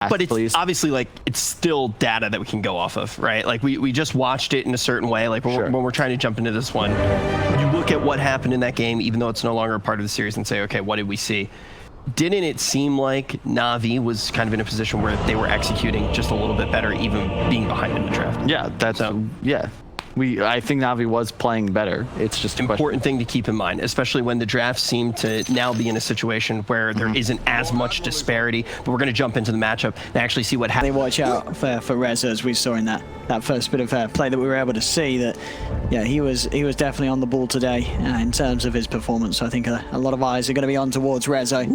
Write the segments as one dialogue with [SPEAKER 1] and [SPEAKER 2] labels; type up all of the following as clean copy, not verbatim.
[SPEAKER 1] But it's obviously like it's still data that we can go off of, right? Like we just watched it in a certain way. Like when we're trying to jump into this one, you look at what happened in that game, even though it's no longer a part of the series, and say, okay, what did we see? Didn't it seem like Na'Vi was kind of in a position where they were executing just a little bit better, even being behind in the draft?
[SPEAKER 2] Yeah, that's yeah. I think Na'Vi was playing better. It's just an important
[SPEAKER 1] thing to keep in mind, especially when the drafts seem to now be in a situation where there isn't as much disparity. But we're going to jump into the matchup and actually see what happens.
[SPEAKER 3] They watch out for Reza, as we saw in that first bit of play that we were able to see. That yeah, he was definitely on the ball today in terms of his performance. So I think a lot of eyes are going to be on towards Reza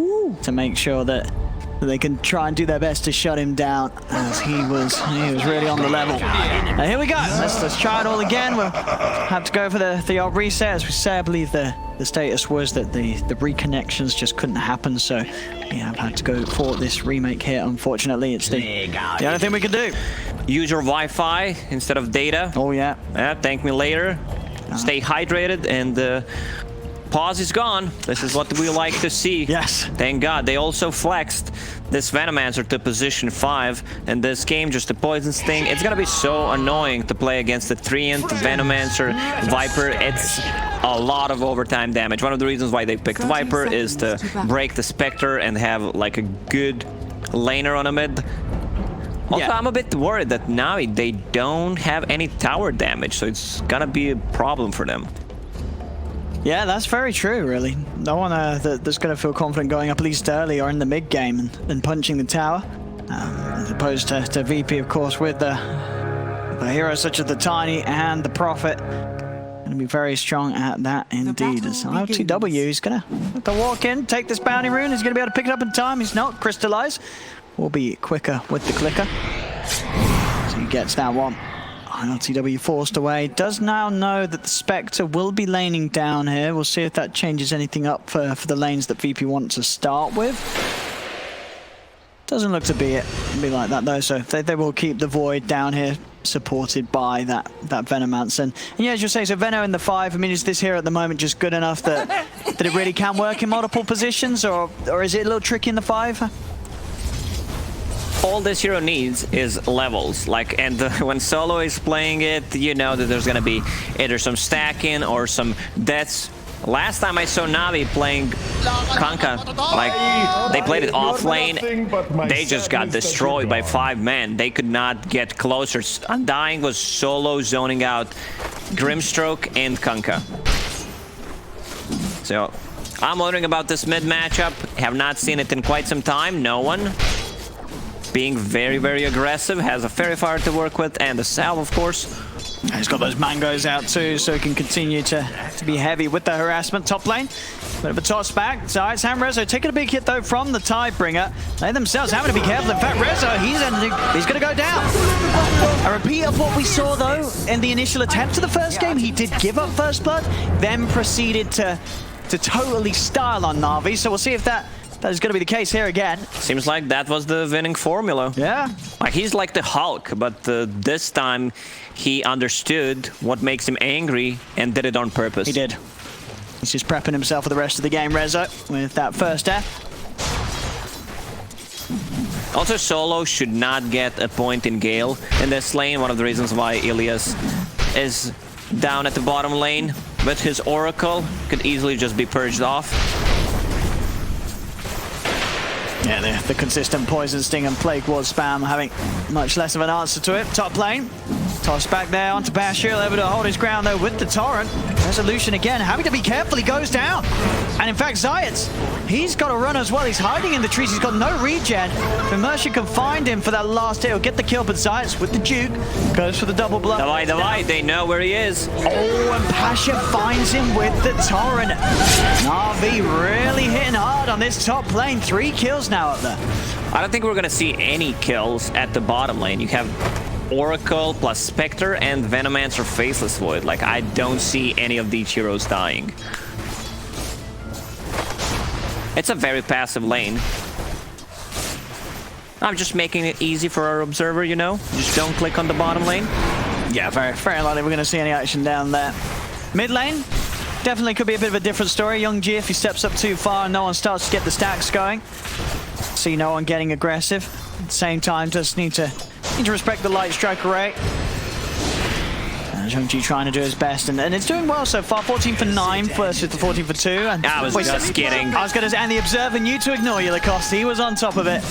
[SPEAKER 3] to make sure that they can try and do their best to shut him down, as he was really on the level. Now here we go. Let's try it all again. We'll have to go for the old reset. As we say, I believe the status was that the reconnections just couldn't happen, so we have had to go for this remake here. Unfortunately, it's the only thing we can do.
[SPEAKER 4] Use your Wi-Fi instead of data.
[SPEAKER 3] Oh yeah.
[SPEAKER 4] Thank me later. Stay hydrated, and pause is gone. This is what we like to see.
[SPEAKER 3] Yes.
[SPEAKER 4] Thank God. They also flexed this Venomancer to position 5. And this game, just the Poison Sting, it's gonna be so annoying to play against the Treant, Venomancer, Viper. It's a lot of overtime damage. One of the reasons why they picked Viper is to break the Spectre and have like a good laner on a mid. Also, I'm a bit worried that Na'Vi, they don't have any tower damage, so it's gonna be a problem for them.
[SPEAKER 3] Yeah, that's very true, really. No one that's going to feel confident going up at least early or in the mid game and punching the tower. As opposed to VP, of course, with the heroes such as the Tiny and the Prophet. Going to be very strong at that indeed. As LTW is going to walk in, take this bounty rune. He's going to be able to pick it up in time. He's not. Crystallize will be quicker with the clicker. So he gets that one. LTW forced away. Does now know that the Spectre will be laning down here. We'll see if that changes anything up for the lanes that VP want to start with. Doesn't look to be like that though, so they will keep the Void down here, supported by that Venomancer. And yeah, as you say, so Veno in the 5, I mean, is this here at the moment just good enough that it really can work in multiple positions, or is it a little tricky in the 5?
[SPEAKER 4] All this hero needs is levels, like, and when solo is playing it, you know that there's gonna be either some stacking or some deaths. Last time I saw Na'Vi playing Kanka, like, they played it off lane, they just got destroyed by 5 men. They could not get closer. Undying was solo zoning out Grimstroke and Kanka. So, I'm wondering about this mid matchup. Have not seen it in quite some time. No one. Being very, very aggressive, has a Fairy Fire to work with, and the Salve, of course.
[SPEAKER 3] He's got those mangoes out too, so he can continue to be heavy with the harassment top lane. Bit of a toss back. Zayt's and Rezo taking a big hit though from the Tidebringer. They themselves having to be careful. In fact, Rezo, he's going to go down. A repeat of what we saw though in the initial attempt to the first game. He did give up first blood, then proceeded to totally style on Na'Vi. So we'll see if that is going to be the case here again.
[SPEAKER 4] Seems like that was the winning formula.
[SPEAKER 3] Yeah.
[SPEAKER 4] Like, he's like the Hulk, but this time he understood what makes him angry and did it on purpose.
[SPEAKER 3] He did. He's just prepping himself for the rest of the game, Rezo, with that first death.
[SPEAKER 4] Also, solo should not get a point in Gale in this lane. One of the reasons why Ilias is down at the bottom lane. But his Oracle could easily just be purged off.
[SPEAKER 3] Yeah, the consistent Poison Sting and Plague Ward spam having much less of an answer to it. Top lane, toss back there onto Bashir, able to hold his ground though with the Torrent. Resolution again, having to be careful, he goes down. And in fact, Zayt, he's got to run as well. He's hiding in the trees, he's got no regen. If Immersion can find him for that last hit, he'll get the kill, but Zayt with the Duke goes for the double blow.
[SPEAKER 4] Davai, they know where he is.
[SPEAKER 3] Oh, and Pasha finds him with the Torrent. Na'Vi really hitting hard on this top lane. 3 kills now up there.
[SPEAKER 4] I don't think we're gonna see any kills at the bottom lane. You have Oracle plus Spectre and Venomancer Faceless Void. Like, I don't see any of these heroes dying. It's a very passive lane. I'm just making it easy for our observer, you know? Just don't click on the bottom lane.
[SPEAKER 3] Yeah, very likely we're gonna see any action down there. Mid lane, definitely could be a bit of a different story. Young G, if he steps up too far and no one starts to get the stacks going. See no one getting aggressive. At the same time, just need to respect the light strike array. Zhongji trying to do his best, and it's doing well so far. 14 for 9 versus the 14 for 2. And
[SPEAKER 4] I was just kidding.
[SPEAKER 3] I was going to say, and the Observer knew to ignore you, Lacoste. He was on top of it.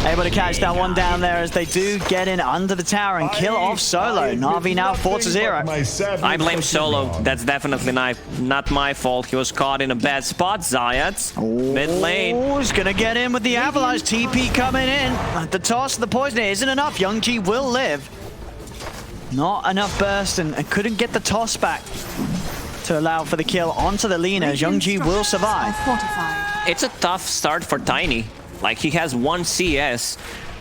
[SPEAKER 3] Able to catch that one down there as they do get in under the tower and kill off Solo. Na'Vi now 4-0.
[SPEAKER 4] I blame Solo. That's definitely not my fault. He was caught in a bad spot. Zayats, mid lane.
[SPEAKER 3] Oh, he's going to get in with the Avalanche. TP coming in. The toss of the poison isn't enough. Youngji will live. Not enough burst and couldn't get the toss back to allow for the kill onto the Lina. Youngji will survive.
[SPEAKER 4] It's a tough start for Tiny. Like, he has 1 CS.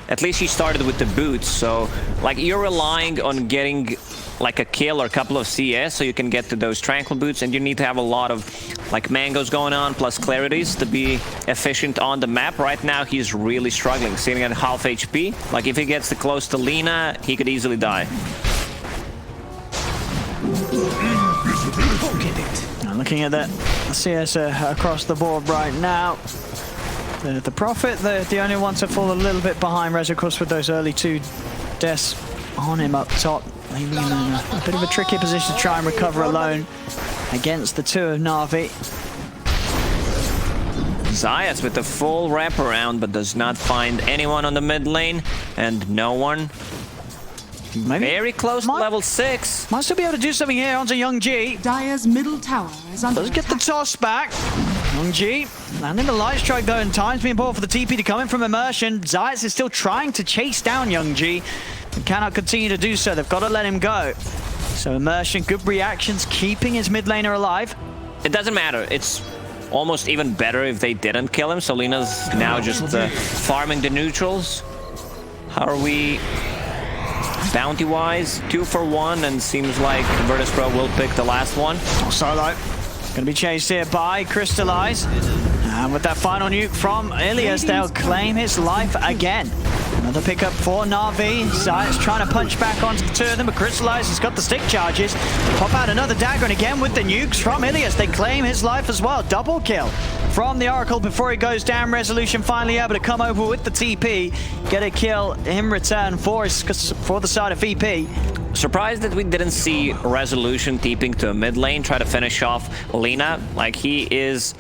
[SPEAKER 4] At least he started with the boots. So, like, you're relying on getting like a kill or a couple of CS so you can get to those tranquil boots, and you need to have a lot of like mangoes going on plus clarities to be efficient on the map. Right now he's really struggling, sitting at half HP. Like, if he gets too close to Lina, he could easily die.
[SPEAKER 3] Now looking at that CS across the board right now. The Prophet, the only one to fall a little bit behind Rez, of course, with those early 2 deaths on him up top. Leaving him in a bit of a tricky position to try and recover alone against the 2 of Na'Vi.
[SPEAKER 4] Zayas with the full wraparound, but does not find anyone on the mid lane, and no one.
[SPEAKER 3] Maybe
[SPEAKER 4] very close to level 6.
[SPEAKER 3] Might still be able to do something here onto Youngji.
[SPEAKER 5] Dire's middle tower is under
[SPEAKER 3] Does get the toss back. Youngji landing the light strike though, and time's being bought for the TP to come in from immersion. Zayas is still trying to chase down Youngji and cannot continue to do so. They've got to let him go. So immersion, good reactions, keeping his mid laner alive.
[SPEAKER 4] It doesn't matter. It's almost even better if they didn't kill him. So Lina's now just farming the neutrals. How are we? Bounty-wise, 2 for 1, and seems like Virtus.pro will pick the last one.
[SPEAKER 3] Solo gonna be chased here by Crystallize. And with that final nuke from Ilias, they'll claim his life again. Another pickup for Na'Vi. Zayas trying to punch back onto the 2 of them, but Crystallize has got the stick charges. Pop out another dagger, and again with the nukes from Ilias, they claim his life as well. Double kill from the Oracle before he goes down. Resolution finally able to come over with the TP, get a kill in return for the side of VP.
[SPEAKER 4] Surprised that we didn't see Resolution TPing to a mid lane, try to finish off Lina. Like, he is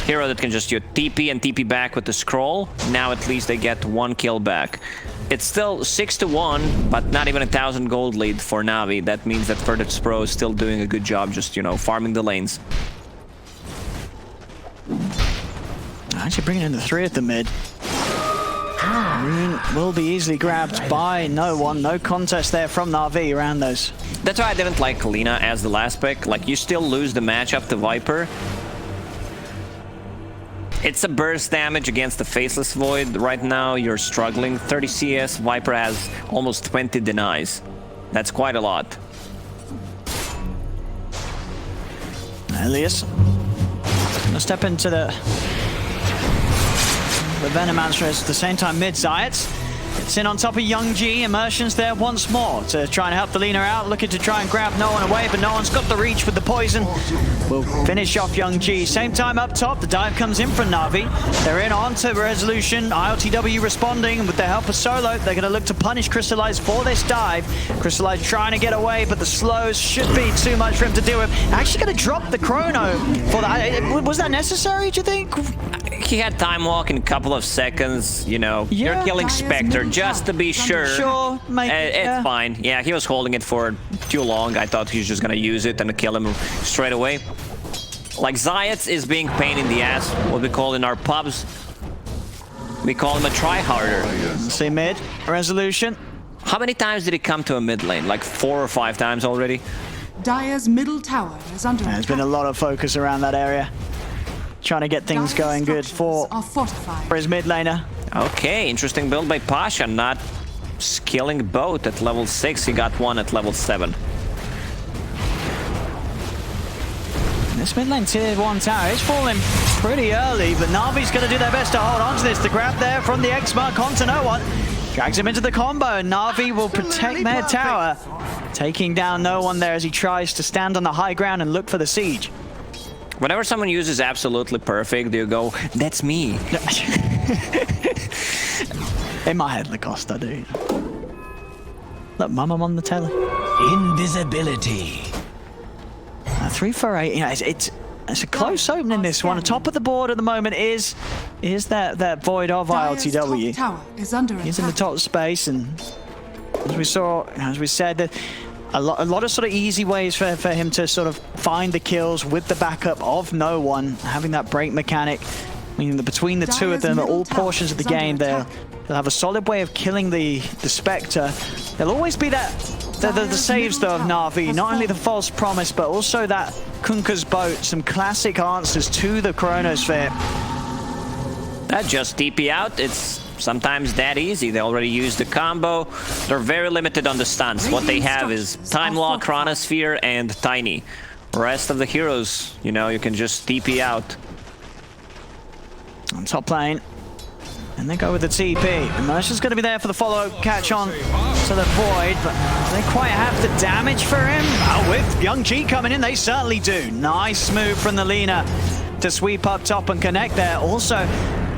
[SPEAKER 4] hero that can just TP and TP back with the scroll. Now at least they get 1 kill back. It's still 6-1, but not even 1,000 gold lead for Na'Vi. That means that Virtus.pro is still doing a good job, just, you know, farming the lanes.
[SPEAKER 3] Actually bringing in the 3 at the mid. Rune will be easily grabbed by no one. No contest there from Na'Vi around those.
[SPEAKER 4] That's why I didn't like Lina as the last pick. Like, you still lose the matchup to Viper. It's a burst damage against the Faceless Void. Right now you're struggling. 30 CS, Viper has almost 20 denies. That's quite a lot.
[SPEAKER 3] Ilias gonna step into the Venomancer at the same time mid. Zayats it's in on top of Youngji. Immersion's there once more to try and help the Lina out, looking to try and grab no one away, but no one's got the reach with the poison. We'll finish off Youngji. Same time up top, the dive comes in from Na'Vi. They're in onto Resolution. ILTW responding with the help of Solo. They're going to look to punish Crystallize for this dive. Crystallize trying to get away, but the slows should be too much for him to deal with. Actually going to drop the chrono for that. Was that necessary, do you think?
[SPEAKER 4] He had time walk in a couple of seconds, you know. Yeah, you're killing Spectre just to be sure. It's fine. Yeah, he was holding it for too long. I thought he was just gonna use it and kill him straight away. Like, Zayats is being pain in the ass, what we call in our pubs. We call him a try-harder.
[SPEAKER 3] See mid, Resolution.
[SPEAKER 4] How many times did he come to a mid lane? Like 4 or 5 times already?
[SPEAKER 5] Dire's middle tower is under attack.
[SPEAKER 3] There's been a lot of focus around that area. Trying to get things going good for his mid laner.
[SPEAKER 4] Okay, interesting build by Pasha, not skilling both at level 6. He got 1 at level 7.
[SPEAKER 3] This mid lane tier 1 tower is falling pretty early, but Na'Vi's going to do their best to hold on to this. The grab there from the X-Mark onto no one. Drags him into the combo, and Na'Vi will protect their tower. Taking down no one there as he tries to stand on the high ground and look for the siege.
[SPEAKER 4] Whenever someone uses absolutely perfect, you go, that's me.
[SPEAKER 3] In my head, Lacoste, I do. Look, Mum, I'm on the telly.
[SPEAKER 6] Invisibility.
[SPEAKER 3] 3 for 8. You know, it's a close opening, this one. Top of the board at the moment is that Void of
[SPEAKER 5] Dire's
[SPEAKER 3] ILTW.
[SPEAKER 5] top tower is under
[SPEAKER 3] He's in the
[SPEAKER 5] attack.
[SPEAKER 3] top space, and as we said, that a lot of sort of easy ways for him to sort of find the kills with the backup of no one, having that break mechanic. Meaning that between the two of them, at all portions of the game, they'll have a solid way of killing the Spectre. There'll always be the saves though of Na'Vi, not only the false promise, but also that Kunkka's boat, some classic answers to the Chronosphere.
[SPEAKER 4] That just TP out, it's sometimes that easy. They already used the combo. They're very limited on the stunts. What they have is Time Lock, Chronosphere, and Tiny. Rest of the heroes, you know, you can just TP out.
[SPEAKER 3] On top lane, and they go with the TP. Immersion's going to be there for the follow catch on to the Void, but they quite have the damage for him. Oh, with Young G coming in, they certainly do. Nice move from the Lina to sweep up top and connect there. Also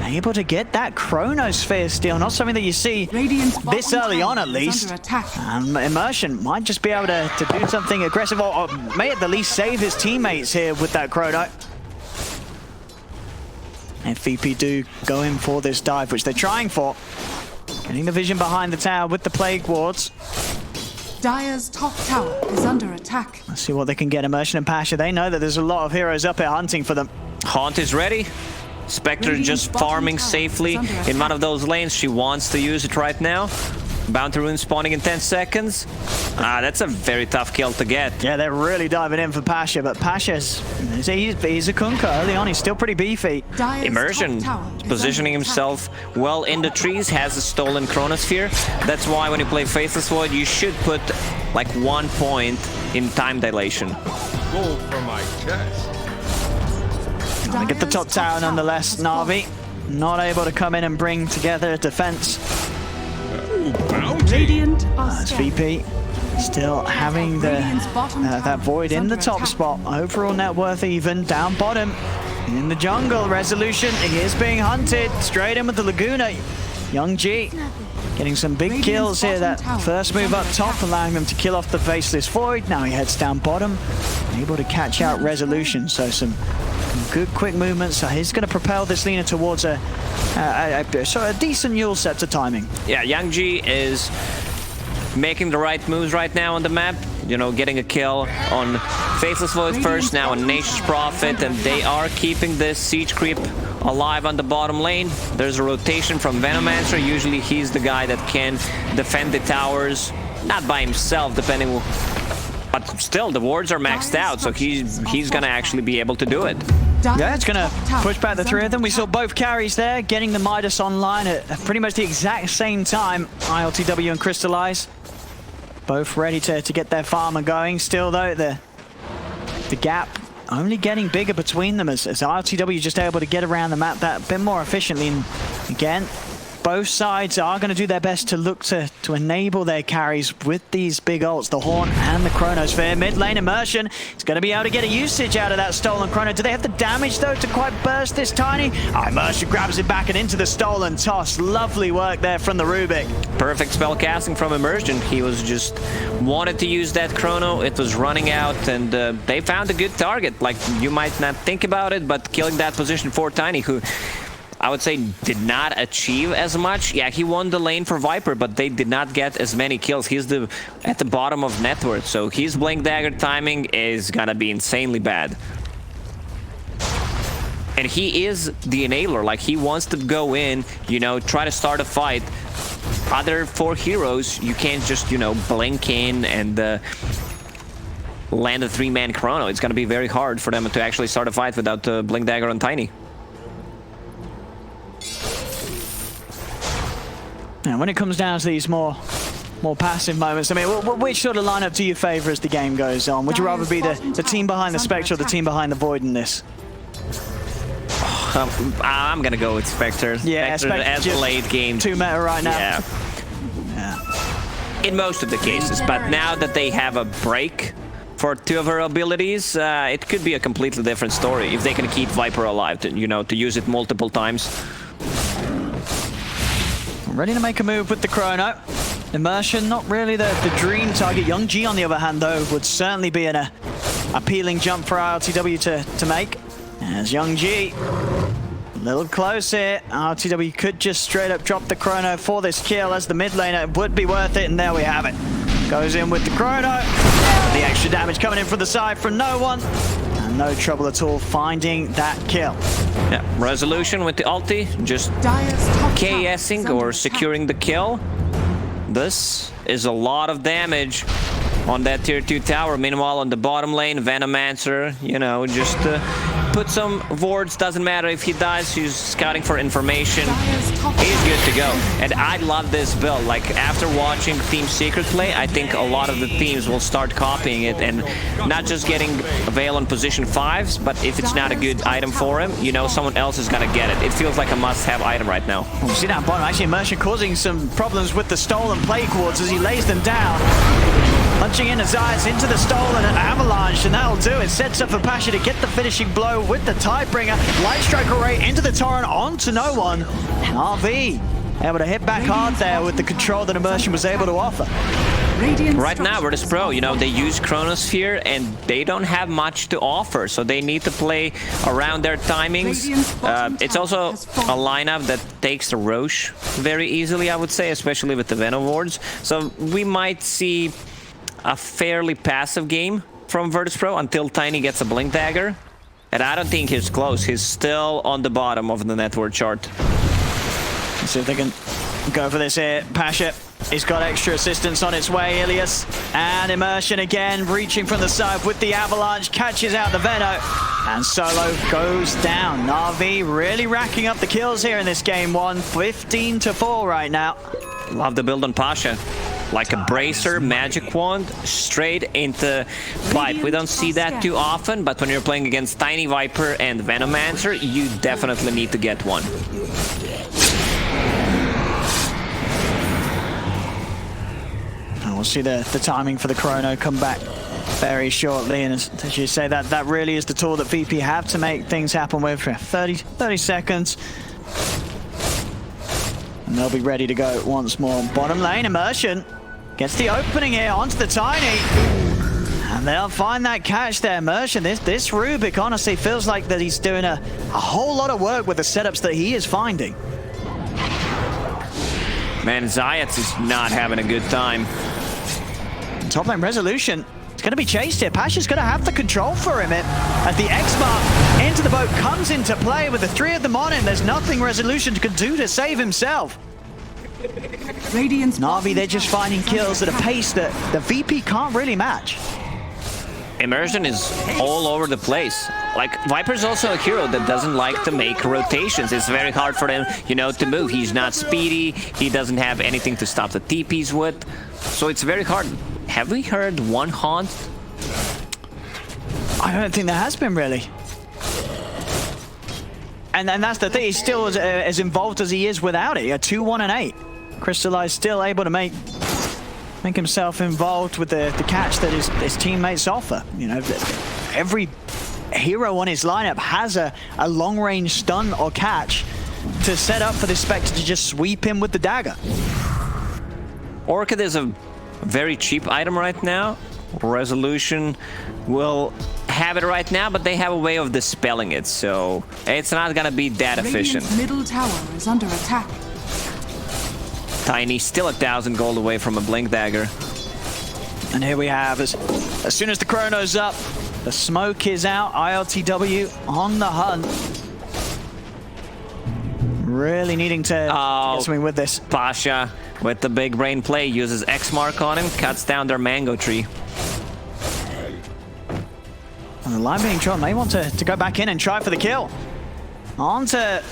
[SPEAKER 3] able to get that Chronosphere steal, not something that you see this early on at least. And Immersion might just be able to do something aggressive, or may at the least save his teammates here with that Chrono. And VP do go in for this dive, which they're trying for. Getting the vision behind the tower with the Plague Wards.
[SPEAKER 5] Dire's top tower is under attack.
[SPEAKER 3] Let's see what they can get. Immersion and Pasha, they know that there's a lot of heroes up here hunting for them.
[SPEAKER 4] Haunt is ready. Spectre just farming safely in one of those lanes. She wants to use it right now. Bounty rune spawning in 10 seconds. That's a very tough kill to get.
[SPEAKER 3] Yeah, they're really diving in for Pasha, but Pasha's he's a Kunkka early on. He's still pretty beefy.
[SPEAKER 4] Immersion positioning himself well in the trees, has a stolen Chronosphere. That's why when you play Faceless Void, you should put like 1 point in time dilation.
[SPEAKER 7] Go for my chest.
[SPEAKER 3] They get the top tower nonetheless. Na'Vi not able to come in and bring together a defense.
[SPEAKER 5] Radiant are
[SPEAKER 3] As VP still having that Void in the top spot. Overall net worth even, down bottom. In the jungle, Resolution, he is being hunted. Straight in with the Laguna. Young G getting some big kills here. That first move up top, allowing them to kill off the Faceless Void. Now he heads down bottom, able to catch out Resolution. So some good quick movements. So he's going to propel this Lina towards a decent Yule Scepter timing.
[SPEAKER 4] Yeah, Young G is making the right moves right now on the map. You know, getting a kill on Faceless Void first, now on Nature's Prophet, and they are keeping this siege creep alive on the bottom lane. There's a rotation from Venomancer. Usually he's the guy that can defend the towers, not by himself, depending. But still, the wards are maxed out, so he's gonna actually be able to do it.
[SPEAKER 3] Yeah, it's gonna push back the three of them. We saw both carries there, getting the Midas online at pretty much the exact same time. ILTW and Crystallize, both ready to get their farmer going. Still though, the gap only getting bigger between them as ILTW just able to get around the map that a bit more efficiently. And again, both sides are going to do their best to look to enable their carries with these big ults, the Haunt and the Chronosphere. Mid lane Immersion is going to be able to get a usage out of that stolen Chrono. Do they have the damage though to quite burst this Tiny? Immersion grabs it back and into the stolen toss. Lovely work there from the Rubik.
[SPEAKER 4] Perfect spell casting from Immersion. He was just wanted to use that Chrono. It was running out, and they found a good target. Like, you might not think about it, but killing that position for Tiny, who I would say did not achieve as much. Yeah, he won the lane for Viper, but they did not get as many kills. He's at the bottom of net worth, so his Blink Dagger timing is gonna be insanely bad. And he is the enabler. Like, he wants to go in, you know, try to start a fight. Other 4 heroes, you can't just, you know, blink in and land a 3-man Chrono. It's gonna be very hard for them to actually start a fight without Blink Dagger on Tiny.
[SPEAKER 3] And when it comes down to these more passive moments, I mean, which sort of lineup do you favor as the game goes on? Would you rather be the team behind the Spectre or the team behind the Void in this?
[SPEAKER 4] I'm gonna go with Spectre.
[SPEAKER 3] Yeah,
[SPEAKER 4] Spectre as the late game.
[SPEAKER 3] 2 meta right now.
[SPEAKER 4] Yeah. In most of the cases, but now that they have a break for 2 of her abilities, it could be a completely different story if they can keep Viper alive, to use it multiple times.
[SPEAKER 3] ready to make a move with the chrono. Immersion, not really the dream target. Young G, on the other hand, though, would certainly be an appealing jump for RLTW to make. As Young G, a little close here. RLTW could just straight up drop the chrono for this kill as the mid laner. It would be worth it, and there we have it. Goes in with the chrono. The extra damage coming in from the side from no one. And no trouble at all finding that kill.
[SPEAKER 4] Yeah, Resolution with the ulti, just
[SPEAKER 5] Dire's top
[SPEAKER 4] KSing
[SPEAKER 5] tower is
[SPEAKER 4] or
[SPEAKER 5] under
[SPEAKER 4] securing the kill. This is a lot of damage on that tier 2 tower. Meanwhile, on the bottom lane, Venomancer, you know, just put some wards. Doesn't matter if he dies, he's scouting for information. He's good to go. And I love this build. Like, after watching Team Secret play, I think a lot of the teams will start copying it and not just getting Veil on position 5s, but if it's not a good item for him, you know someone else is gonna get it. It feels like a must-have item right now.
[SPEAKER 3] You see that bottom, actually Immersion causing some problems with the stolen plague wards as he lays them down. Punching in Azai's into the stolen and avalanche, and that'll do it. Sets up for Pasha to get the finishing blow with the Tidebringer. Light Strike Array into the Torrent, onto no one. And RV able to hit back hard there with the control that Immersion was able to offer.
[SPEAKER 4] Right now, Virtus Pro, you know, they use Chronosphere and they don't have much to offer, so they need to play around their timings. It's also a lineup that takes the Roche very easily, I would say, especially with the Venom wards. So we might see a fairly passive game from Virtus Pro until Tiny gets a Blink Dagger. And I don't think he's close. He's still on the bottom of the network chart.
[SPEAKER 3] Let's see if they can go for this here. Pasha, he's got extra assistance on its way. Ilias and Immersion again, reaching from the side with the avalanche, catches out the Veno, and Solo goes down. Na'Vi really racking up the kills here in this game one. 15-4 right now.
[SPEAKER 4] Love the build on Pasha. Like a bracer, magic wand, straight into pipe. We don't see that too often, but when you're playing against Tiny Viper and Venomancer, you definitely need to get one.
[SPEAKER 3] And we'll see the timing for the chrono come back very shortly, and as you say, that really is the tool that VP have to make things happen with. 30 seconds. And they'll be ready to go once more. Bottom lane, Immersion gets the opening here onto the Tiny. And they'll find that catch there. Immersion, this Rubik honestly feels like that he's doing a whole lot of work with the setups that he is finding.
[SPEAKER 4] Man, Zayats is not having a good time.
[SPEAKER 3] Top lane Resolution. It's going to be chased here. Pasha's going to have the control for him as the X-Mark into the boat comes into play with the 3 of them on him. There's nothing Resolution can do to save himself. Na'Vi, they're just finding kills at a pace that the VP can't really match.
[SPEAKER 4] Immersion is all over the place. Like, Viper's also a hero that doesn't like to make rotations. It's very hard for him, you know, to move. He's not speedy. He doesn't have anything to stop the TPs with. So it's very hard. Have we heard one haunt?
[SPEAKER 3] I don't think there has been, really. And that's the thing. He's still as involved as he is without it. A 2-1 and 8. Crystallize still able to make himself involved with the catch that his teammates offer. You know, every hero on his lineup has a long-range stun or catch to set up for this Spectre to just sweep him with the dagger.
[SPEAKER 4] Orchid is a very cheap item right now. Resolution will have it right now, but they have a way of dispelling it, so it's not gonna be that efficient.
[SPEAKER 5] Radiant's middle tower is under attack.
[SPEAKER 4] Tiny still 1,000 gold away from a Blink Dagger.
[SPEAKER 3] And here we have, as soon as the chrono's up, the smoke is out. ILTW on the hunt. Really needing to get something with this.
[SPEAKER 4] Pasha with the big brain play uses X mark on him, cuts down their mango tree.
[SPEAKER 3] And the line being drawn, may want to go back in and try for the kill. On to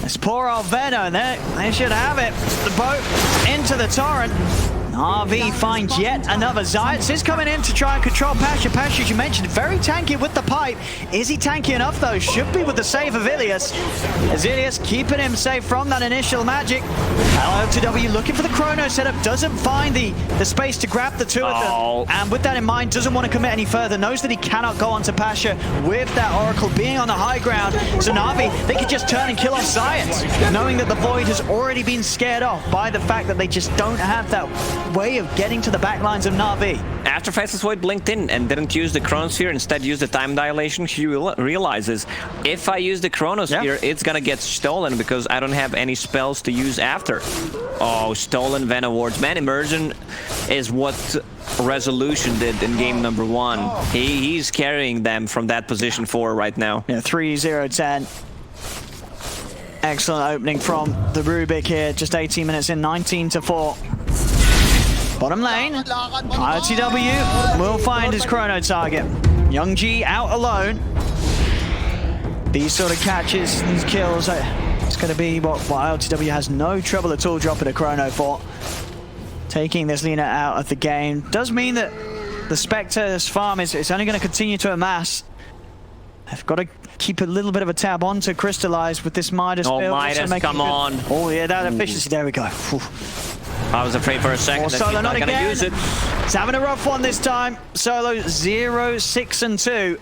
[SPEAKER 3] this poor old Venom, and they should have it. The boat into the torrent. RV finds yet another. Zayats is coming in to try and control Pasha. Pasha, as you mentioned, very tanky with the pipe. Is he tanky enough, though? Should be with the save of Ilias. As Ilias keeping him safe from that initial magic. LO2W looking for the chrono setup. Doesn't find the space to grab the two of them. And with that in mind, doesn't want to commit any further. Knows that he cannot go onto Pasha with that Oracle being on the high ground. So Na'Vi, they could just turn and kill off Zayats, knowing that the Void has already been scared off by the fact that they just don't have that way of getting to the back lines of Na'Vi.
[SPEAKER 4] After Faceless Void blinked in and didn't use the Chronosphere, instead used the time dilation, he realizes, if I use the Chronosphere, it's gonna get stolen because I don't have any spells to use after. Oh, stolen Venom Wards. Man, Immersion is what Resolution did in game number 1. He's carrying them from that position 4 right now.
[SPEAKER 3] Yeah, 3-0-10. Excellent opening from the Rubik here. Just 18 minutes in, 19-4. Bottom lane, IOTW will find his chrono target. Young G out alone. These sort of catches, these kills, it's going to be what IOTW has no trouble at all dropping a chrono for. Taking this Lina out of the game does mean that the Spectre's farm is only going to continue to amass. I've got to keep a little bit of a tab on to Crystallize with this Midas build.
[SPEAKER 4] Oh, Midas, come on.
[SPEAKER 3] Oh, yeah, that efficiency. There we go. Whew.
[SPEAKER 4] I was afraid for a second that he's not going to use it.
[SPEAKER 3] He's having a rough one this time. Solo 0-6-2.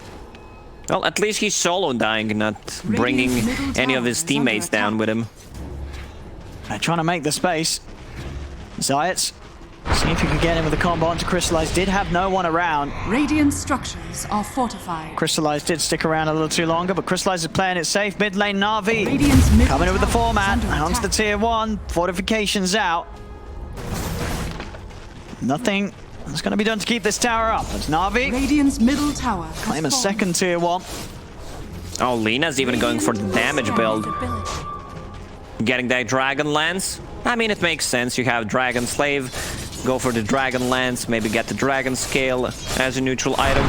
[SPEAKER 4] Well, at least he's solo dying, not bringing any of his teammates down with him.
[SPEAKER 3] They're trying to make the space. Zayats, see if you can get him with a combo onto Crystallize. Did have no one around.
[SPEAKER 5] Radiant structures are fortified.
[SPEAKER 3] Crystallize did stick around a little too longer, but Crystallize is playing it safe. Mid lane Na'Vi coming in with the format. Onto the tier 1. Fortifications out. Nothing is going to be done to keep this tower up. It's Na'Vi.
[SPEAKER 5] Radiant's middle tower
[SPEAKER 3] Claim a second tier 1.
[SPEAKER 4] Oh, Lina's even going for the damage build. Getting that Dragon Lance. I mean, it makes sense. You have Dragon Slave. Go for the Dragon Lance. Maybe get the Dragon Scale as a neutral item.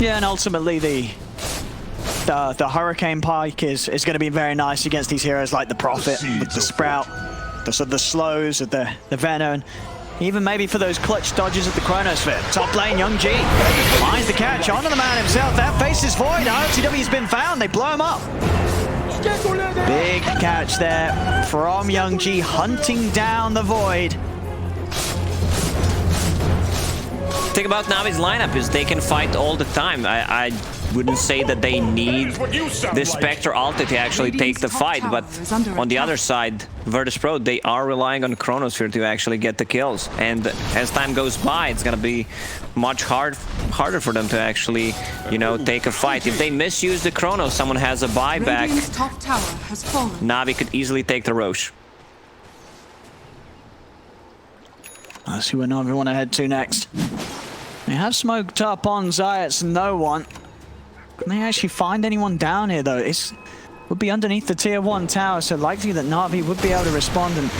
[SPEAKER 3] Yeah, and ultimately the Hurricane Pike is going to be very nice against these heroes like the Prophet, with the Sprout, the slows, of the Venom. Even maybe for those clutch dodges at the Chronosphere. Top lane, Young G finds the catch onto the man himself. That Faceless Void. IOTW's been found. They blow him up. Big catch there from Young G, hunting down the Void.
[SPEAKER 4] The thing about Navi's lineup is they can fight all the time. I wouldn't say that they need this Spectre ulti to actually take the fight, but on the other side, Virtus Pro, they are relying on Chronosphere to actually get the kills. And as time goes by, it's gonna be much harder for them to actually, you know, take a fight. If they misuse the Chrono, someone has a buyback, Navi could easily take the Roche.
[SPEAKER 3] Let's see where Navi want to head to next. They have smoked up on Zayats and no one. Can they actually find anyone down here, though? It would be underneath the tier 1 tower, so likely that Na'Vi would be able to respond, and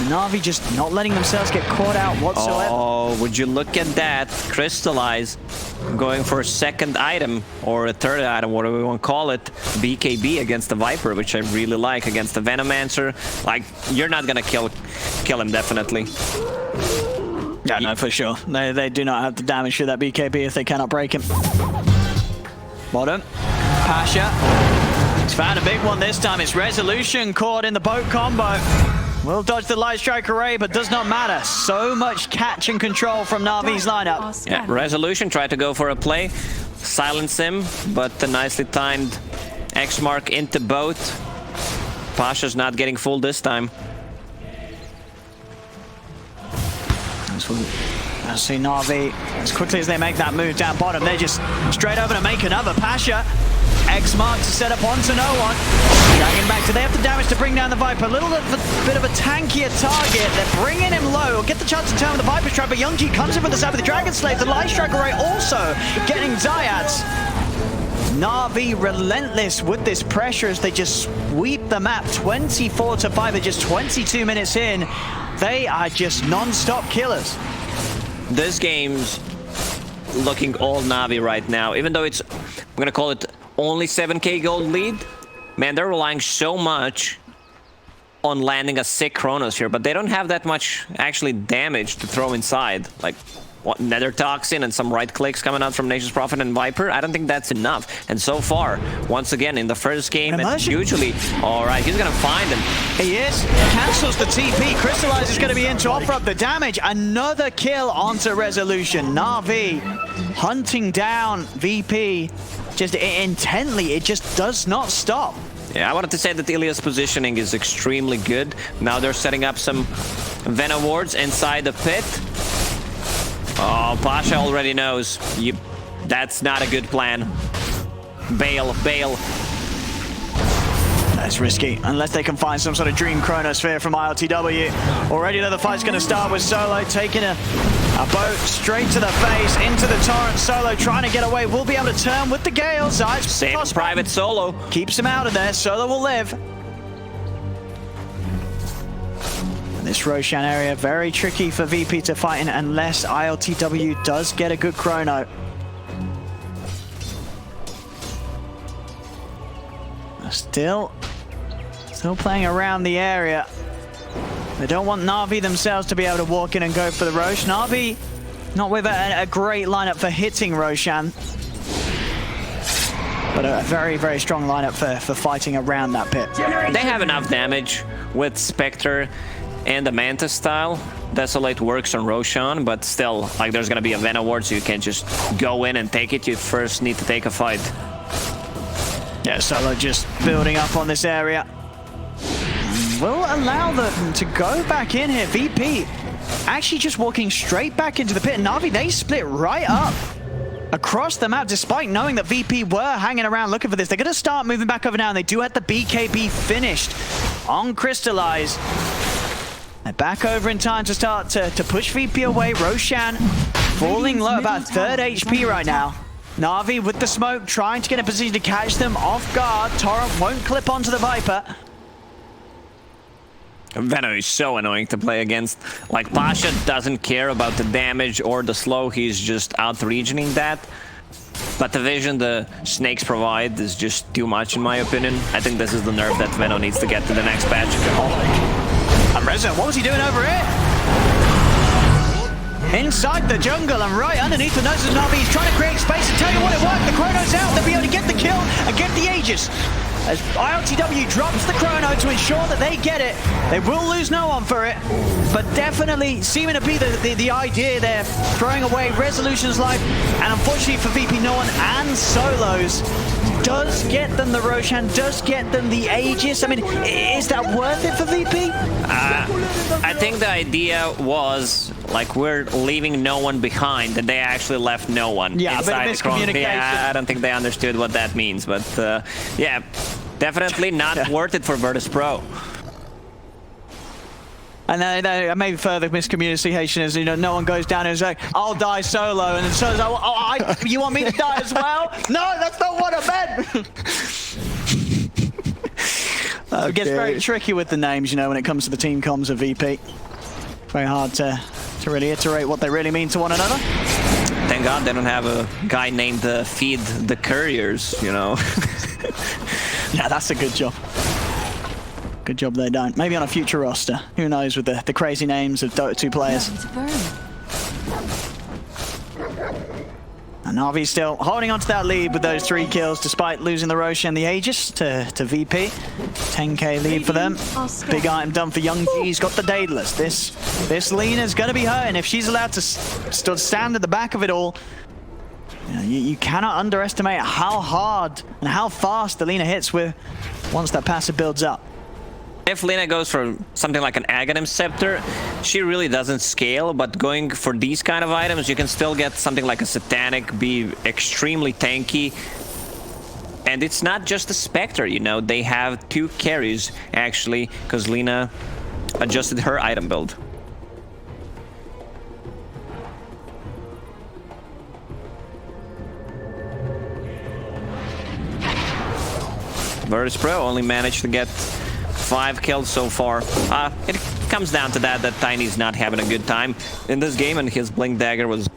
[SPEAKER 3] Na'Vi just not letting themselves get caught out whatsoever.
[SPEAKER 4] Oh, would you look at that? Crystallize going for a second item, or a third item, whatever we want to call it. BKB against the Viper, which I really like, against the Venomancer. Like, you're not gonna kill him, definitely.
[SPEAKER 3] Yeah, no, for sure. They do not have the damage for that BKB if they cannot break him. Bottom. Pasha. He's found a big one this time. It's Resolution caught in the boat combo. Will dodge the Light Strike Array, but does not matter. So much catch and control from Na'Vi's lineup.
[SPEAKER 4] Yeah, Resolution tried to go for a play. Silence him, but the nicely timed X mark into boat. Pasha's not getting full this time.
[SPEAKER 3] I see Na'Vi, as quickly as they make that move down bottom, they're just straight over to make another. Pasha, X mark to set up onto no one. Dragging back, do they have the damage to bring down the Viper? A little bit of a tankier target. They're bringing him low. Get the chance to turn with the Viper's trap, but Young G comes in with the side with the Dragon Slave. The Light Strike Array also getting Zayats. Na'Vi relentless with this pressure as they just sweep the map 24-5 at just 22 minutes in. They are just non-stop killers.
[SPEAKER 4] This game's looking all Na'Vi right now. Even though it's, I'm gonna call it only 7k gold lead, man, they're relying so much on landing a sick Chronos here, but they don't have that much actually damage to throw inside. Like, what, Nether Toxin and some right clicks coming out from Nature's Prophet and Viper. I don't think that's enough. And so far, once again, in the first game, and usually, all right, he's gonna find him.
[SPEAKER 3] He is. Cancels the TP. Crystallize is going to be in to offer up the damage. Another kill onto Resolution. Na'Vi hunting down VP just intently. It just does not stop.
[SPEAKER 4] Yeah, I wanted to say that Ilya's positioning is extremely good. Now they're setting up some Venom wards inside the pit. Oh, Pasha already knows. That's not a good plan. Bail, bail.
[SPEAKER 3] That's risky, unless they can find some sort of dream chronosphere from ILTW. Already know the fight's going to start with Solo taking a boat straight to the face, into the torrent. Solo trying to get away, will be able to turn with the Gales.
[SPEAKER 4] Same private Solo.
[SPEAKER 3] Keeps him out of there, Solo will live. This Roshan area, very tricky for VP to fight in unless ILTW does get a good chrono. Still playing around the area. They don't want Na'Vi themselves to be able to walk in and go for the Rosh. Na'Vi not with a great lineup for hitting Roshan, but a very, very strong lineup for fighting around that pit.
[SPEAKER 4] They have enough damage with Spectre and the Manta style. Desolate works on Roshan, but still, like, there's gonna be a Venom ward, so you can't just go in and take it. You first need to take a fight.
[SPEAKER 3] Yeah, Solo just building up on this area. Will allow them to go back in here. VP actually just walking straight back into the pit. Na'Vi, they split right up across the map, despite knowing that VP were hanging around looking for this. They're going to start moving back over now, and they do have the BKB finished on Crystallize. They're back over in time to start to push VP away. Roshan falling low, about 3rd HP right now. Na'Vi with the smoke, trying to get a position to catch them off guard. Torrent won't clip onto the Viper.
[SPEAKER 4] Venom is so annoying to play against. Like, Pasha doesn't care about the damage or the slow, he's just out-regioning that. But the vision the snakes provide is just too much, in my opinion. I think this is the nerf that Venom needs to get to the next patch.
[SPEAKER 3] And Rezo, what was he doing over here? Inside the jungle and right underneath the nose of Na'Vi, he's trying to create space, and tell you what, it worked. The Chrono's out, they'll be able to get the kill and get the Aegis. As ILTW drops the Chrono to ensure that they get it. They will lose no one for it, but definitely seeming to be the idea there, throwing away Resolution's life, and unfortunately for VP, no one and Solos does get them the Roshan, does get them the Aegis. I mean, is that worth it for VP?
[SPEAKER 4] I think the idea was, like, we're leaving no one behind, and they actually left no one.
[SPEAKER 3] Yeah,
[SPEAKER 4] inside
[SPEAKER 3] a bit of miscommunication.
[SPEAKER 4] Yeah, I don't think they understood what that means, but yeah, definitely not worth it for Virtus Pro.
[SPEAKER 3] And then maybe further miscommunication is, you know, no one goes down and is like, I'll die solo, and then Solo's like, you want me to die as well? No, that's not what I meant. It gets very tricky with the names, you know, when it comes to the team comms of VP. Very hard to really iterate what they really mean to one another.
[SPEAKER 4] Thank God they don't have a guy named Feed the Couriers, you know.
[SPEAKER 3] Yeah, that's a good job. Good job they don't. Maybe on a future roster. Who knows with the crazy names of Dota 2 players. And Na'Vi still holding on to that lead with those 3 kills despite losing the Roshan and the Aegis to VP. 10k lead for them. Big item done for Young G's got the Daedalus. This Lena's going to be hurting if she's allowed to still stand at the back of it all. You cannot underestimate how hard and how fast the Lena hits with once that passive builds up.
[SPEAKER 4] If Lena goes for something like an Aghanim Scepter, she really doesn't scale, but going for these kind of items, you can still get something like a Satanic, be extremely tanky. And it's not just a Spectre, you know, they have 2 carries, actually, because Lena adjusted her item build. Virtus Pro only managed to get 5 kills so far. It comes down to that Tiny's not having a good time in this game, and his Blink Dagger was...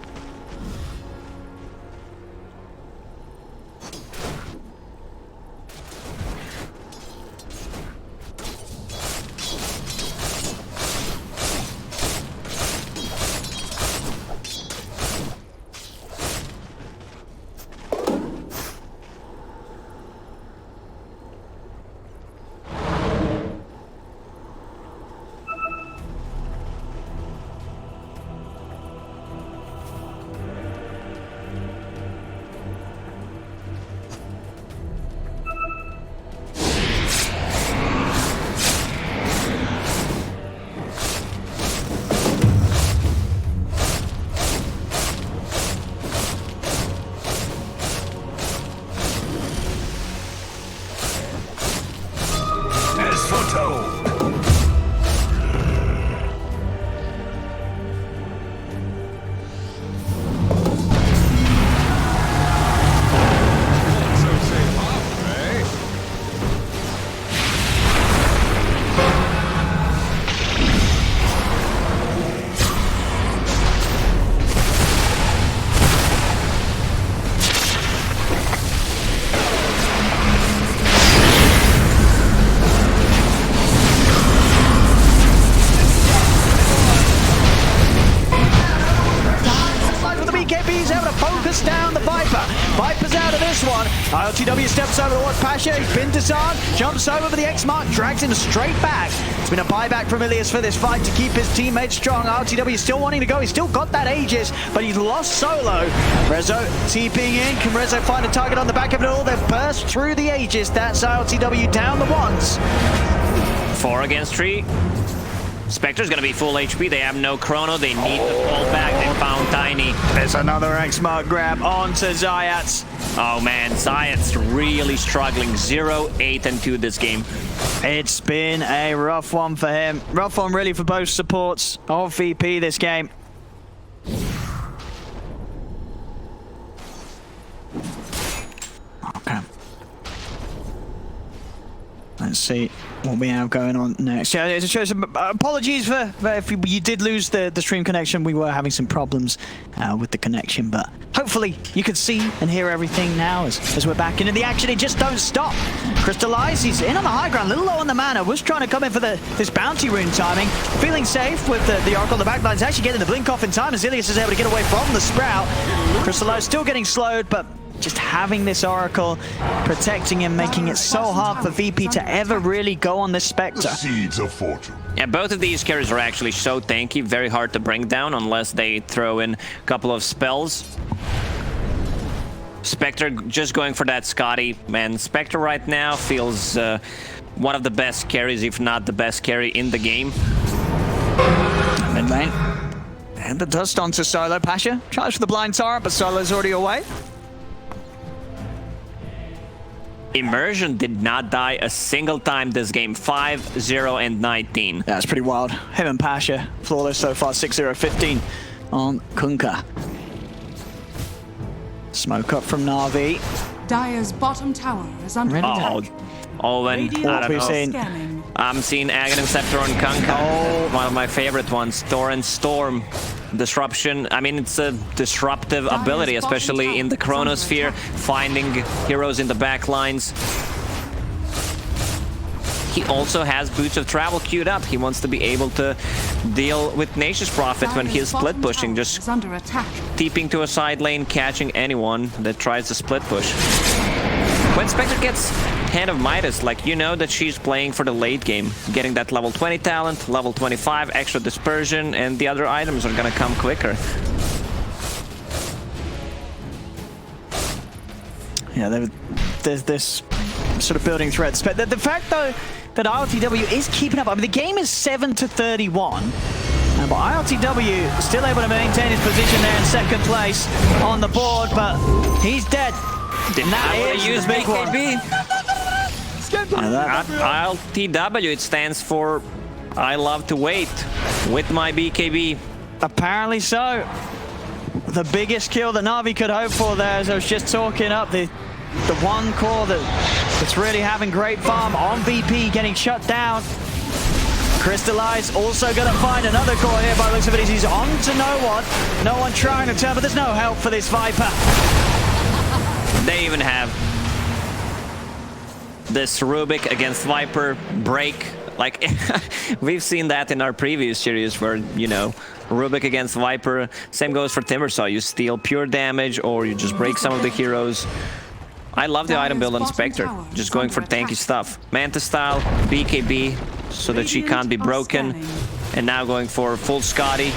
[SPEAKER 3] next one. ILTW steps over towards Pasha. He's been disarmed, jumps over for the X mark, drags him straight back. It's been a buyback from Ilias for this fight to keep his teammates strong. ILTW still wanting to go. He's still got that Aegis, but he's lost Solo. Rezo TPing in. Can Rezo find a target on the back of it all? They've burst through the Aegis. That's ILTW down the ones.
[SPEAKER 4] 4 against 3. Spectre's gonna be full HP. They have no chrono. They need to fall back. They found Tiny.
[SPEAKER 3] There's another X-Mark grab onto Zayats.
[SPEAKER 4] Oh man, Zayat's really struggling. 0, 8, and 2 this game.
[SPEAKER 3] It's been a rough one for him. Rough one really for both supports of VP this game. Okay. Let's see what we have going on next. Yeah, it shows apologies for if you did lose the stream connection. We were having some problems with the connection, but hopefully you could see and hear everything now as we're back into the action. It just don't stop. Crystallize, he's in on the high ground, a little low on the mana. Was trying to come in for this bounty rune timing. Feeling safe with the Oracle on the back line. He's actually getting the blink off in time as Ilias is able to get away from the Sprout. Crystallize still getting slowed, but just having this Oracle protecting him, making it so hard for VP to ever really go on this Spectre.
[SPEAKER 7] Seeds of fortune.
[SPEAKER 4] Yeah, both of these carries are actually so tanky, very hard to bring down unless they throw in a couple of spells. Spectre just going for that Scotty. Man, Spectre right now feels one of the best carries, if not the best carry in the game.
[SPEAKER 3] Mid lane. And the dust onto Solo. Pasha tries for the blind Tara, but Solo's already away.
[SPEAKER 4] Immersion did not die a single time this game. 5, 0, and 19.
[SPEAKER 3] Yeah, that's pretty wild. Him and Pasha, flawless so far. 6-0, 15 on Kunkka. Smoke up from Na'Vi.
[SPEAKER 5] Dire's bottom tower is under attack.
[SPEAKER 4] Owen, I don't know.
[SPEAKER 5] Scanning.
[SPEAKER 4] I'm seeing Aghanim Scepter on Kunkka. One of my favorite ones. Torrent Storm. Disruption. I mean, it's a disruptive ability, especially in the Chronosphere, finding heroes in the back lines. He also has Boots of Travel queued up. He wants to be able to deal with Nature's Prophet when he is split pushing, just TPing to a side lane, catching anyone that tries to split push. When Spectre gets Hand of Midas, like, you know that she's playing for the late game, getting that level 20 talent, level 25 extra dispersion, and the other items are gonna come quicker.
[SPEAKER 3] Yeah, there's this sort of building threats. But the fact, though, that ILTW is keeping up. I mean, the game is 7-31. But ILTW is still able to maintain his position there in second place on the board, but he's dead.
[SPEAKER 4] Did not want to use BKB. ILTW, it stands for I love to wait with my BKB.
[SPEAKER 3] Apparently so. The biggest kill that Na'Vi could hope for there, as I was just talking up, the one core that's really having great farm on VP getting shut down. Crystallize also going to find another core here by the looks of it. He's on to no one. No one trying to turn, but there's no help for this Viper.
[SPEAKER 4] They even have this Rubik against Viper break. Like, we've seen that in our previous series where, you know, Rubik against Viper. Same goes for Timbersaw. You steal pure damage or you just break some of the heroes. I love the item build on Spectre. Just going for tanky stuff. Manta style, BKB, so that she can't be broken. And now going for full Scotty.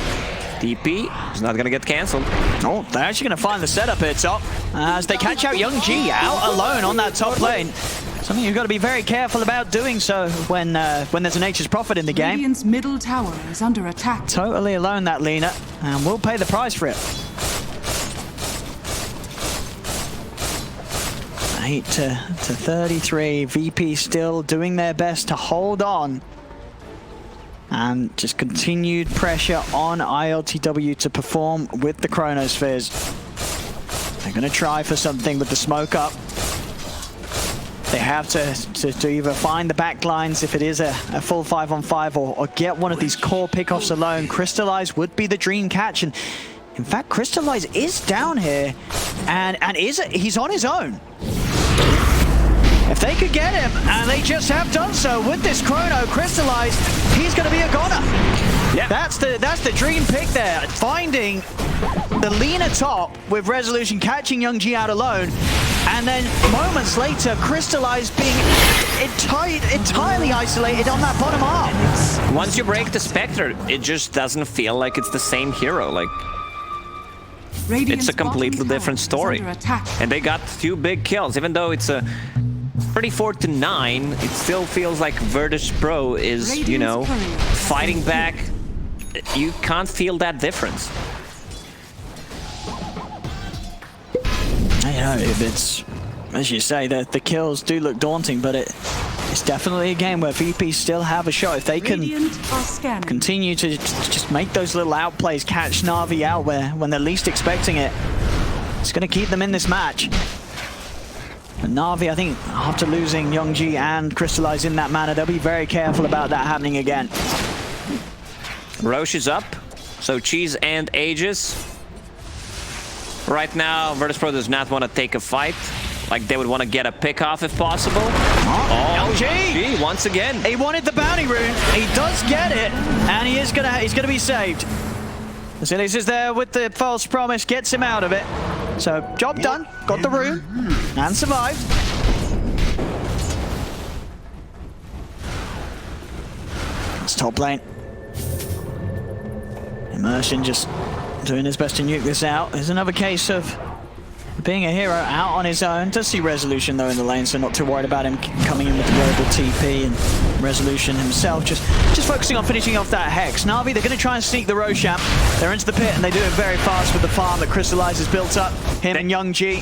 [SPEAKER 4] TP is not going to get cancelled.
[SPEAKER 3] Oh, they're actually going to find the setup here top as they catch out Young G out alone on that top lane. Something you've got to be very careful about doing so when there's a Nature's Prophet in the game.
[SPEAKER 5] Radiant's middle tower is under attack.
[SPEAKER 3] Totally alone, that Lina, and we'll pay the price for it. 8-33. VP still doing their best to hold on. And just continued pressure on ILTW to perform with the Chronospheres. They're going to try for something with the smoke up. They have to either find the back lines if it is a full 5-on-5 or get one of these core pickoffs alone. Crystallize would be the dream catch. And in fact, Crystallize is down here and he's on his own. If they could get him, and they just have done so with this Chrono, Crystallize, he's going to be a goner. Yeah. That's the dream pick there. Finding the Lina top with Resolution, catching Young G out alone, And then moments later, Crystallize being entirely isolated on that bottom arm.
[SPEAKER 4] Once you break the Spectre, it just doesn't feel like it's the same hero. Like, it's a completely different story. And they got 2 big kills. Even though it's a 34-9, it still feels like Virtus Pro is, you know, fighting back. You can't feel that difference.
[SPEAKER 3] You know, it's, as you say, the kills do look daunting, but it's definitely a game where VP still have a shot. If they can continue to just make those little outplays, catch Na'Vi out when they're least expecting it, it's going to keep them in this match. And Na'Vi, I think, after losing Youngji and Crystallize in that manner, they'll be very careful about that happening again.
[SPEAKER 4] Roche is up, so Cheese and Aegis. Right now, Virtus Pro does not want to take a fight. Like, they would want to get a pick off if possible.
[SPEAKER 3] Oh,
[SPEAKER 4] LG once again.
[SPEAKER 3] He wanted the bounty rune. He does get it, and he's gonna be saved. Basilius is there with the false promise, gets him out of it. So, job done. Got the rune and survived. It's top lane. Immersion just doing his best to nuke this out. There's another case of being a hero out on his own. Does see Resolution though in the lane, so not too worried about him coming in with the global TP, and Resolution himself just focusing on finishing off that Hex. Na'Vi, they're going to try and sneak the Roshamp. They're into the pit and they do it very fast with the farm that Crystallize has built up. Him and Youngji.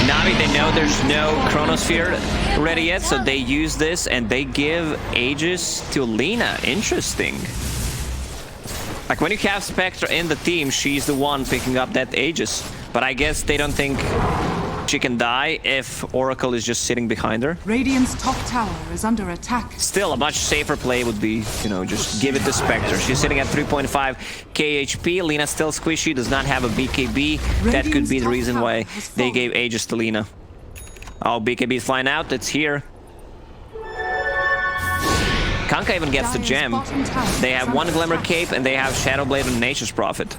[SPEAKER 4] Na'Vi, they know there's no Chronosphere ready yet, so they use this and they give Aegis to Lina. Interesting. Like, when you have Spectre in the team, she's the one picking up that Aegis. But I guess they don't think she can die if Oracle is just sitting behind her.
[SPEAKER 5] Radiant's top tower is under attack.
[SPEAKER 4] Still, a much safer play would be, you know, just give it to Spectre. She's sitting at 3.5 KHP. Lina still squishy, does not have a BKB. That could be the reason why they gave Aegis to Lina. Oh, BKB is flying out. It's here. Kanka even gets the gem. They have 1 Glimmer Cape and they have Shadowblade and Nature's Prophet.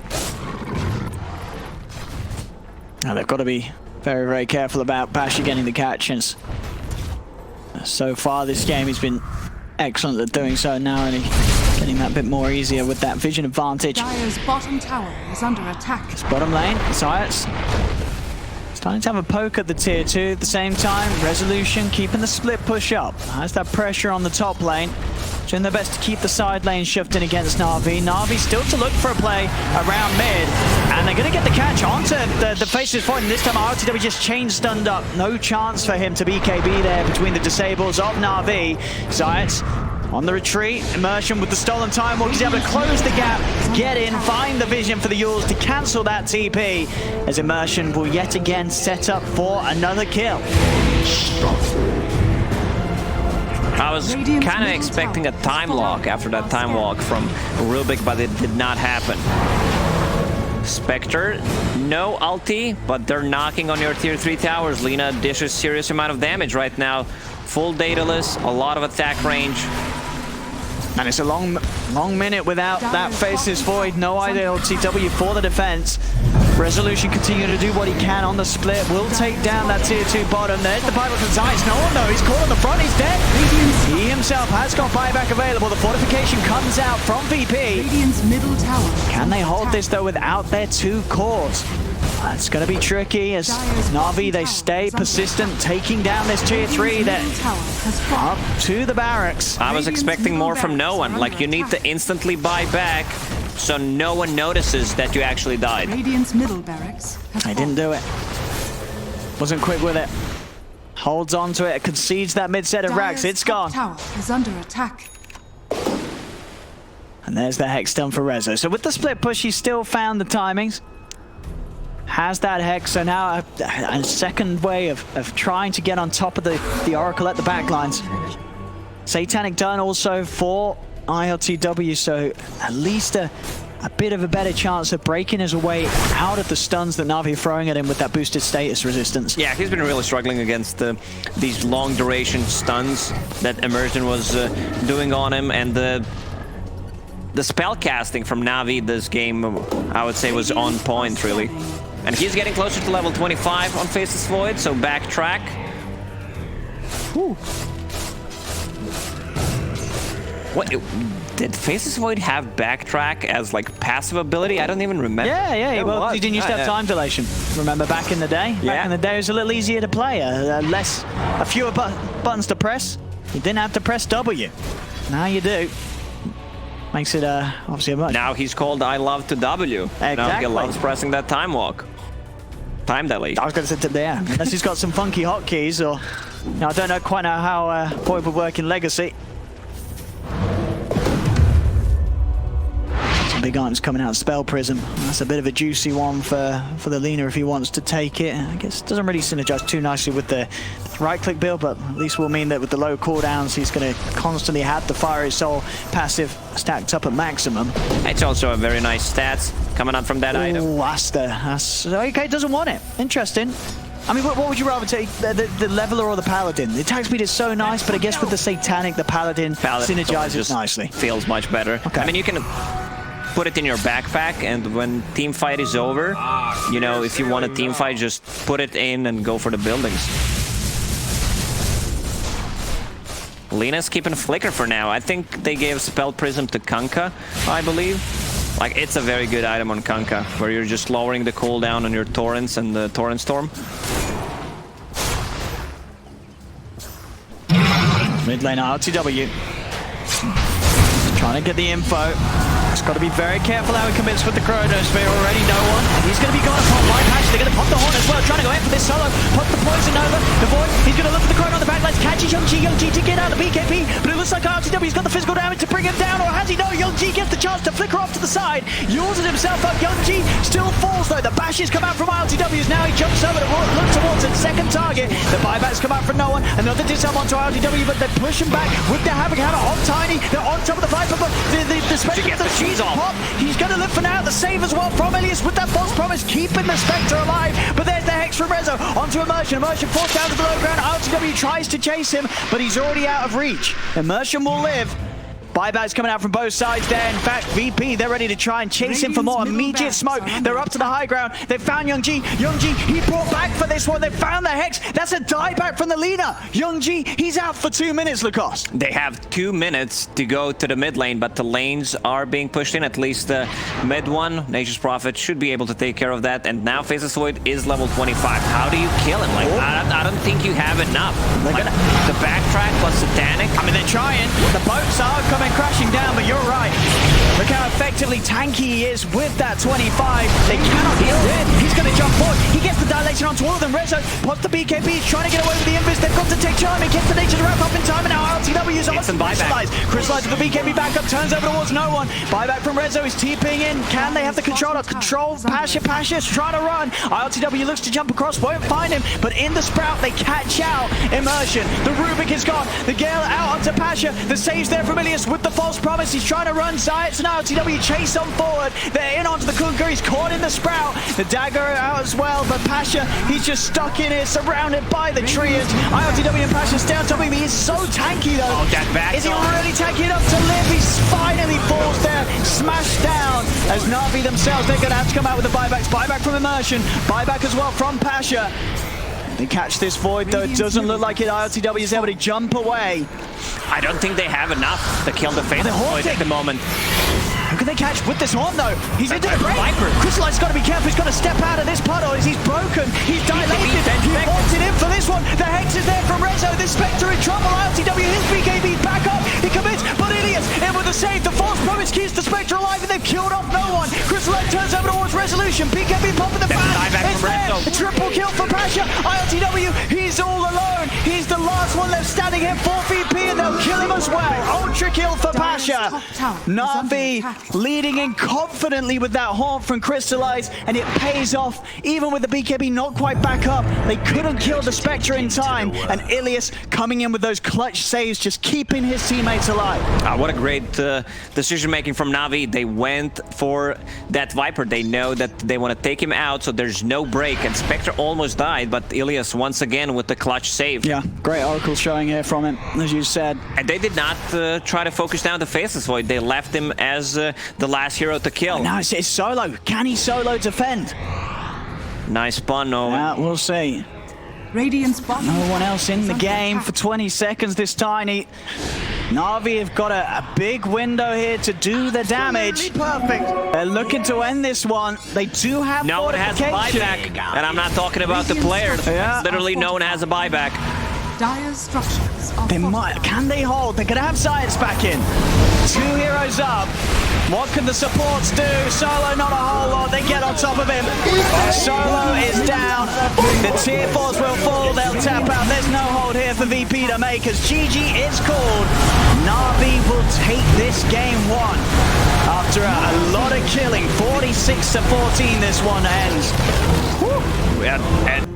[SPEAKER 3] Now they've got to be very, very careful about Bashy getting the catches. So far this game he's been excellent at doing so, now only getting that bit more easier with that vision advantage.
[SPEAKER 5] Dire's bottom tower is under attack.
[SPEAKER 3] It's bottom lane, Zayat's starting to have a poke at the tier 2 at the same time. Resolution keeping the split push up. Has that pressure on the top lane. Doing their best to keep the side lane shifting against Na'Vi. Na'Vi still to look for a play around mid. And they're going to get the catch onto the Faceless Void. And this time RTW just chain stunned up. No chance for him to BKB there between the disables of Na'Vi. Zayat's on the retreat. Immersion with the stolen time walk. He's able to close the gap, get in, find the vision for the Yules to cancel that TP. As Immersion will yet again set up for another kill.
[SPEAKER 4] I was kind of expecting a time lock after that time walk from Rubik, but it did not happen. Spectre, no ulti, but they're knocking on your tier 3 towers. Lina dishes serious amount of damage right now. Full dataless, a lot of attack range.
[SPEAKER 3] And it's a long minute without that Faceless Void. No ideal TW for the defense. Resolution continue to do what he can on the split. Will take down that tier 2 bottom. There's the buyback from Zayat. No one though. He's caught on the front. He's dead. He himself has got buyback available. The fortification comes out from VP.
[SPEAKER 5] Radiant's middle tower.
[SPEAKER 3] Can they hold this though without their 2 cores? That's going to be tricky as Na'Vi, they stay persistent, taking down this tier 3 that up to the barracks.
[SPEAKER 4] I was expecting more from no one. Like, you need to instantly buy back so no one notices that you actually died.
[SPEAKER 5] Radiant's middle barracks.
[SPEAKER 3] They didn't do it. Wasn't quick with it. Holds on to it, concedes that mid set of racks. It's gone.
[SPEAKER 5] Tower is under attack.
[SPEAKER 3] And there's the Hex done for Rezo. So with the split push, he still found the timings. Has that Hex, so now a second way of trying to get on top of the Oracle at the backlines. Satanic done also for ILTW, so at least a bit of a better chance of breaking his way out of the stuns that Na'Vi are throwing at him with that boosted status resistance.
[SPEAKER 4] Yeah, he's been really struggling against these long duration stuns that Immersion was doing on him, and the spell casting from Na'Vi this game, I would say, was on point, really. And he's getting closer to level 25 on Faceless Void, so backtrack. Whew. What? Did Faceless Void have backtrack as like passive ability? I don't even remember.
[SPEAKER 3] Yeah. Well, he didn't used to have time dilation. Remember back in the day?
[SPEAKER 4] Yeah.
[SPEAKER 3] Back in the day, it was a little easier to play. A fewer buttons to press. You didn't have to press W. Now you do. Makes it obviously a much.
[SPEAKER 4] Now he's called I Love to W.
[SPEAKER 3] Exactly.
[SPEAKER 4] Now he loves pressing that time walk. Time delay.
[SPEAKER 3] I was going to say there, unless he's got some funky hotkeys, or no, I don't quite know how Void would work in Legacy. Some big items coming out. Spell Prism. That's a bit of a juicy one for the Lina if he wants to take it. I guess it doesn't really synergize too nicely with the right-click build, but at least will mean that with the low cooldowns, he's going to constantly have the Fire His Soul passive stacked up at maximum.
[SPEAKER 4] It's also a very nice stats coming up from that item.
[SPEAKER 3] Ooh, that's okay. Doesn't want it. Interesting. I mean, what would you rather take, the Leveler or the Paladin? The attack speed is so nice, but I guess with the Satanic, the Paladin synergizes nicely.
[SPEAKER 4] Feels much better.
[SPEAKER 3] Okay.
[SPEAKER 4] I mean, you can put it in your backpack, and when team fight is over, you know, if you want a team fight, just put it in and go for the buildings. Lina's keeping Flicker for now. I think they gave Spell Prism to Kanka, I believe. Like, it's a very good item on Kanka, where you're just lowering the cooldown on your Torrents and the Torrent Storm.
[SPEAKER 3] Mid laner RTW. Trying to get the info. He's got to be very careful how he commits with the Chronosphere already. No one. He's going to be going to pop right patch. They're going to pop the horn as well. Trying to go in for this solo. Pop the poison over. The Void. He's going to look for the Chrono on the backlines. Catches Youngji to get out of the BKB. But it looks like RTW's got the physical damage to bring him down. Or has he? No. Youngji gets the chance to flicker off to the side. Uses himself up. Youngji still falls though. The bashes come out from RTW's. Now he jumps over to look towards its second target. The buybacks come out from no one. Another disarm onto RTW, but they push him back with the Havoc Hammer on Tiny. They're on top of the Viper, but the Spectre gets the cheese off. He's going to live for now. The save as well from Ilias with that false promise, keeping the Spectre alive. But there's the Hex from Rezo onto Immersion. Immersion forced down to the low ground. RTW tries to chase him, but he's already out of reach. Immersion will live. Buybacks coming out from both sides there. In fact, VP, they're ready to try and chase him for more immediate smoke. They're up to the high ground. They found Youngji. Youngji, he brought back for this one. They found the Hex. That's a dieback from the Lina. Youngji, he's out for 2 minutes, Lacoste.
[SPEAKER 4] They have 2 minutes to go to the mid lane, but the lanes are being pushed in. At least the mid one, Nature's Prophet, should be able to take care of that. And now Faceless Void is level 25. How do you kill it? Like, I don't think you have enough. Like, the backtrack plus Satanic.
[SPEAKER 3] I mean, they're trying. The boats are coming crashing down, but you're right. Look how effectively tanky he is with that 25. They cannot kill him. He's going to jump forward. He gets the dilation onto all of them. Rezo pops the BKB. He's trying to get away with the invis. They've got to take charm. He gets the nature to wrap up in time, and now RTW is on Crystallize. Crystallize with the BKB back up. Turns over towards no one. Buyback from Rezo. He's TPing in. Can they have the controller? Control Pasha's trying to run. RTW looks to jump across. Won't find him, but in the Sprout, they catch out Immersion. The Rubik is gone. The Gale out onto Pasha. The saves there from Ilias with the false promise. He's trying to run. Zayats and RTW chase on forward. They're in onto the Kunkka. He's caught in the Sprout. The dagger out as well, but Pasha, he's just stuck in here, surrounded by the trees. RTW and Pasha stay on top of him. He is so tanky though.
[SPEAKER 4] Oh, that back.
[SPEAKER 3] Is he really tanky enough to live? He finally falls there, smashed down. As Na'Vi themselves, they're going to have to come out with the buybacks. Buyback from Immersion. Buyback as well from Pasha. They catch this Void though. It doesn't look like it. RTW is able to jump away.
[SPEAKER 4] I don't think they have enough to kill the Faceless Void at the moment.
[SPEAKER 3] Who can they catch with this horn though? He's into the break. Crystallize's got to be careful. He's got to step out of this puddle as he's broken. He's dilated. He wants it in for this one. The Hex is there from Rezo. This Spectre in trouble. RTW, his BKB back up. He commits, but Ilias in with the save. The false promise keeps the Spectre alive, and they've killed off no one. Crystallize turns over towards Resolution. BKB popping the fan. It's there. A triple kill for Pasha. RTW, he's all alone. He's the last one left standing here. 4 VP, and they'll kill him as well. Ultra kill for Pasha. Na'Vi leading in confidently with that haunt from Crystallize, and it pays off. Even with the BKB not quite back up, they couldn't kill the Spectre in time, and Ilias coming in with those clutch saves, just keeping his teammates alive.
[SPEAKER 4] What a great decision making from Na'Vi. They went for that Viper. They know that they want to take him out, so there's no break, and Spectre almost died, but Ilias once again with the clutch save.
[SPEAKER 3] Yeah, great Oracle showing here from him, as you said.
[SPEAKER 4] And they did not try to focus down the Faceless Void. They left him as the last hero to kill.
[SPEAKER 3] No, it's solo. Can he solo defend?
[SPEAKER 4] Nice pun, Nolan.
[SPEAKER 3] Yeah, we'll see.
[SPEAKER 5] Radiant's bottom
[SPEAKER 3] No one else in
[SPEAKER 5] is
[SPEAKER 3] the
[SPEAKER 5] under
[SPEAKER 3] game
[SPEAKER 5] attack.
[SPEAKER 3] for 20 seconds this Tiny. Na'Vi have got a big window here to do the damage.
[SPEAKER 8] Perfect.
[SPEAKER 3] They're looking to end this one. They do have
[SPEAKER 4] No one has a
[SPEAKER 3] fortification.
[SPEAKER 4] buyback, and I'm not talking about the player.
[SPEAKER 3] Yeah.
[SPEAKER 4] Literally, no one has a buyback.
[SPEAKER 5] Dire's structures are
[SPEAKER 3] They
[SPEAKER 5] fortified.
[SPEAKER 3] might. Can they hold? They're going to have science back in. 2 heroes up. What can the supports do? Solo, not a whole lot. They get on top of him. Solo is down. The tier 4s will fall. They'll tap out. There's no hold here for VP to make as GG is called. Na'Vi will take this game 1. After a lot of killing, 46-14 this one ends. Woo.
[SPEAKER 4] And